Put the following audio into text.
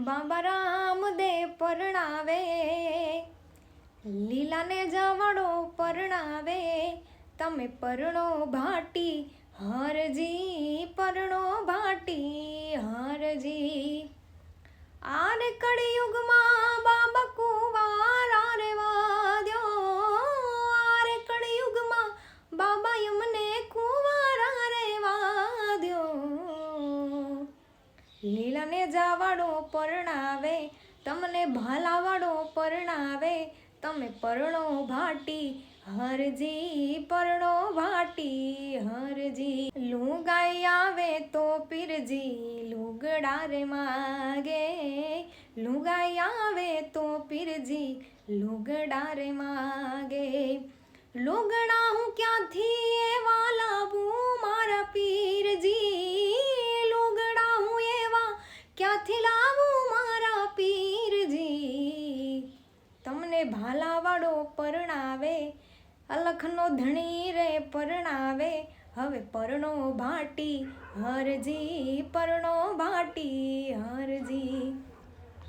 બાબા રામદેવ પરણાવે, લીલાને જવડો પરણાવે, તમે પરણો ભાટી હરજી, પરણો ભાટી હરજી. આરે કળિયુગમાં બાબા કુંવારા રેવા દ્યો, આરે કળિયુગમાં બાબા એમને કુંવારા રેવા દ્યો. લીલાને જાવાડો પરણાવે, તમને ભાલાવાડો પરણાવે, તમે પરણો ભાટી હરજી, પરણો ભાટી હરજી. લુગાઈ આવે તો પીરજી લુગડા રે માગે, લુગાઈ આવે તો પીરજી લુગડા રે માગે. લુગડા હું ક્યાંથી એવા લાવું મારા પીરજી, લુગડા હું એવા ક્યાંથી લાવું મારા પીરજી. તમને ભાલાવાડો પરણાવે, અલખનો ધણી રે પરણાવે, હવે પરણો ભાટી હરજી, પરણો ભાટી હરજી.